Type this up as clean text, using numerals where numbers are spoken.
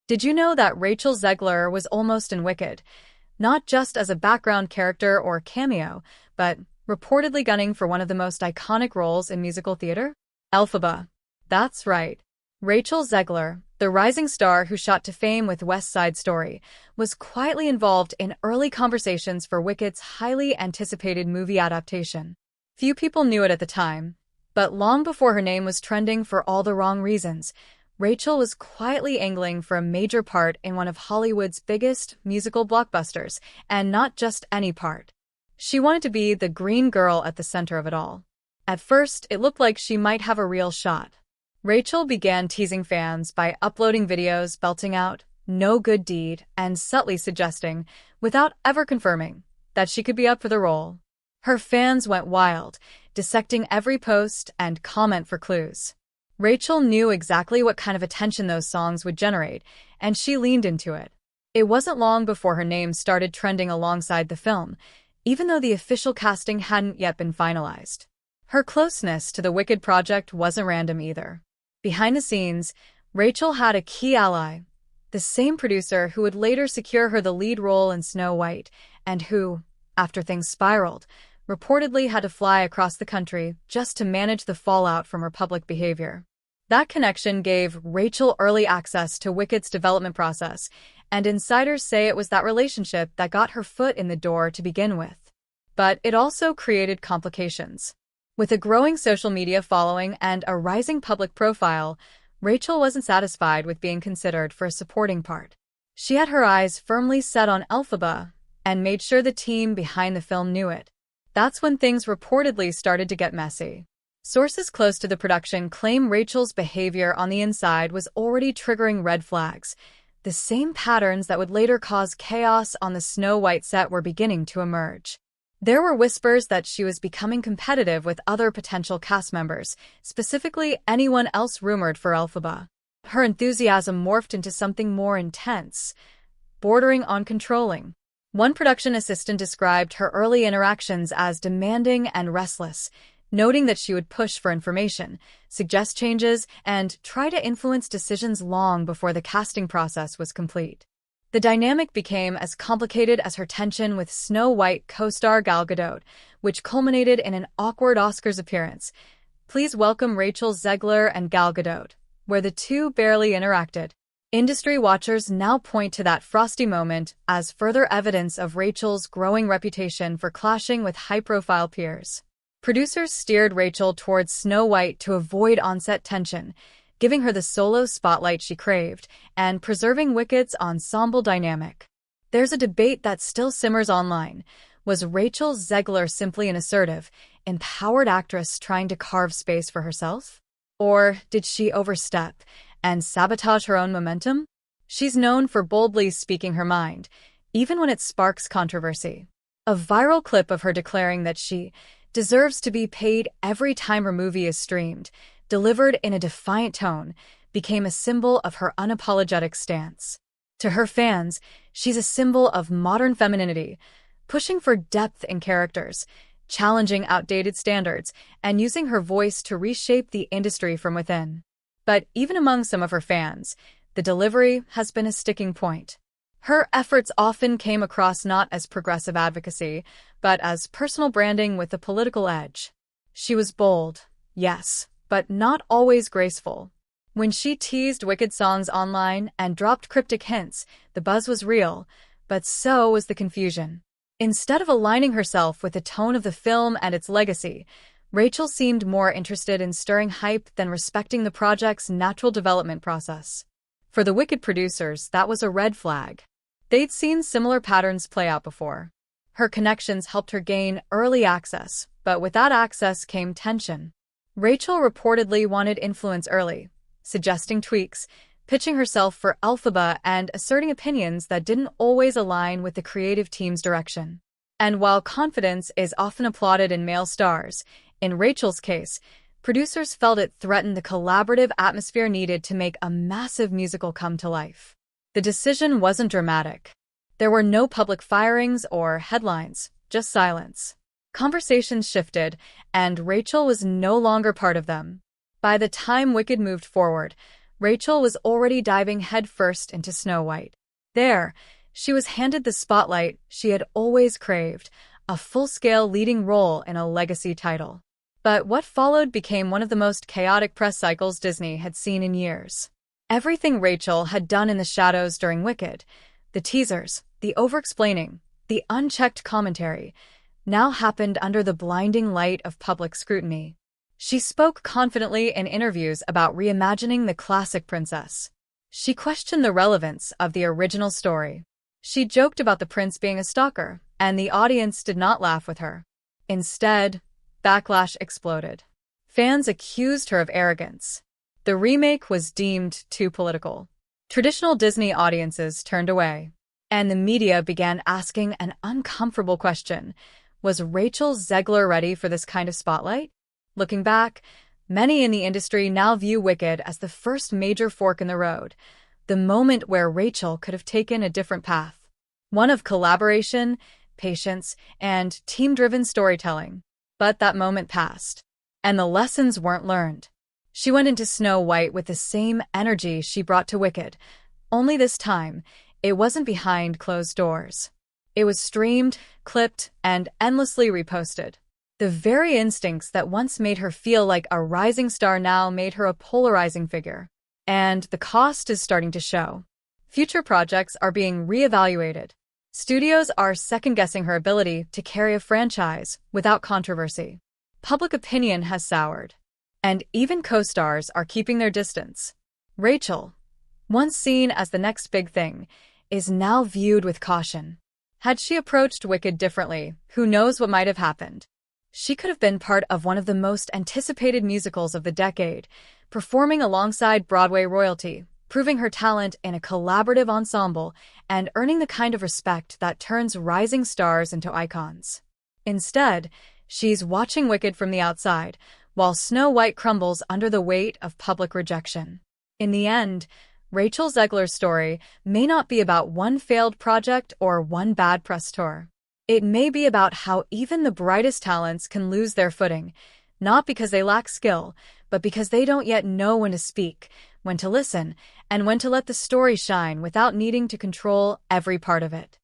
Did you know that Rachel Zegler was almost in Wicked? Not just as a background character or cameo, but reportedly gunning for one of the most iconic roles in musical theater? Elphaba. That's right. Rachel Zegler, the rising star who shot to fame with West Side Story, was quietly involved in early conversations for Wicked's highly anticipated movie adaptation. Few people knew it at the time, but long before her name was trending for all the wrong reasons, Rachel was quietly angling for a major part in one of Hollywood's biggest musical blockbusters, and not just any part. She wanted to be the green girl at the center of it all. At first, it looked like she might have a real shot. Rachel began teasing fans by uploading videos belting out "no good deed" and subtly suggesting, without ever confirming, that she could be up for the role. Her fans went wild, dissecting every post and comment for clues. Rachel knew exactly what kind of attention those songs would generate, and she leaned into it. It wasn't long before her name started trending alongside the film, even though the official casting hadn't yet been finalized. Her closeness to the Wicked project wasn't random either. Behind the scenes, Rachel had a key ally, the same producer who would later secure her the lead role in Snow White, and who, after things spiraled, reportedly had to fly across the country just to manage the fallout from her public behavior. That connection gave Rachel early access to Wicked's development process, and insiders say it was that relationship that got her foot in the door to begin with. But it also created complications. With a growing social media following and a rising public profile, Rachel wasn't satisfied with being considered for a supporting part. She had her eyes firmly set on Elphaba and made sure the team behind the film knew it. That's when things reportedly started to get messy. Sources close to the production claim Rachel's behavior on the inside was already triggering red flags. The same patterns that would later cause chaos on the Snow White set were beginning to emerge. There were whispers that she was becoming competitive with other potential cast members, specifically anyone else rumored for Elphaba. Her enthusiasm morphed into something more intense, bordering on controlling. One production assistant described her early interactions as demanding and restless, noting that she would push for information, suggest changes, and try to influence decisions long before the casting process was complete. The dynamic became as complicated as her tension with Snow White co-star Gal Gadot, which culminated in an awkward Oscars appearance. Please welcome Rachel Zegler and Gal Gadot, where the two barely interacted. Industry watchers now point to that frosty moment as further evidence of Rachel's growing reputation for clashing with high-profile peers. Producers steered Rachel towards Snow White to avoid on-set tension, giving her the solo spotlight she craved, and preserving Wicked's ensemble dynamic. There's a debate that still simmers online. Was Rachel Zegler simply an assertive, empowered actress trying to carve space for herself? Or did she overstep and sabotage her own momentum? She's known for boldly speaking her mind, even when it sparks controversy. A viral clip of her declaring that she deserves to be paid every time her movie is streamed, delivered in a defiant tone, became a symbol of her unapologetic stance. To her fans, she's a symbol of modern femininity, pushing for depth in characters, challenging outdated standards, and using her voice to reshape the industry from within. But even among some of her fans, the delivery has been a sticking point. Her efforts often came across not as progressive advocacy, but as personal branding with a political edge. She was bold, yes, but not always graceful. When she teased Wicked songs online and dropped cryptic hints, the buzz was real, but so was the confusion. Instead of aligning herself with the tone of the film and its legacy, Rachel seemed more interested in stirring hype than respecting the project's natural development process. For the Wicked producers, that was a red flag. They'd seen similar patterns play out before. Her connections helped her gain early access, but with that access came tension. Rachel reportedly wanted influence early, suggesting tweaks, pitching herself for Elphaba, and asserting opinions that didn't always align with the creative team's direction. And while confidence is often applauded in male stars, in Rachel's case, producers felt it threatened the collaborative atmosphere needed to make a massive musical come to life. The decision wasn't dramatic. There were no public firings or headlines, just silence. Conversations shifted, and Rachel was no longer part of them. By the time Wicked moved forward, Rachel was already diving headfirst into Snow White. There, she was handed the spotlight she had always craved, a full-scale leading role in a legacy title. But what followed became one of the most chaotic press cycles Disney had seen in years. Everything Rachel had done in the shadows during Wicked, the teasers, the over-explaining, the unchecked commentary, now happened under the blinding light of public scrutiny. She spoke confidently in interviews about reimagining the classic princess. She questioned the relevance of the original story. She joked about the prince being a stalker, and the audience did not laugh with her. Instead, backlash exploded. Fans accused her of arrogance. The remake was deemed too political. Traditional Disney audiences turned away, and the media began asking an uncomfortable question. Was Rachel Zegler ready for this kind of spotlight? Looking back, many in the industry now view Wicked as the first major fork in the road, the moment where Rachel could have taken a different path. One of collaboration, patience, and team-driven storytelling. But that moment passed, and the lessons weren't learned. She went into Snow White with the same energy she brought to Wicked, only this time, it wasn't behind closed doors. It was streamed, clipped, and endlessly reposted. The very instincts that once made her feel like a rising star now made her a polarizing figure. And the cost is starting to show. Future projects are being reevaluated. Studios are second-guessing her ability to carry a franchise without controversy. Public opinion has soured. And even co-stars are keeping their distance. Rachel, once seen as the next big thing, is now viewed with caution. Had she approached Wicked differently, who knows what might have happened? She could have been part of one of the most anticipated musicals of the decade, performing alongside Broadway royalty, proving her talent in a collaborative ensemble, and earning the kind of respect that turns rising stars into icons. Instead, she's watching Wicked from the outside, while Snow White crumbles under the weight of public rejection. In the end, Rachel Zegler's story may not be about one failed project or one bad press tour. It may be about how even the brightest talents can lose their footing, not because they lack skill, but because they don't yet know when to speak, when to listen, and when to let the story shine without needing to control every part of it.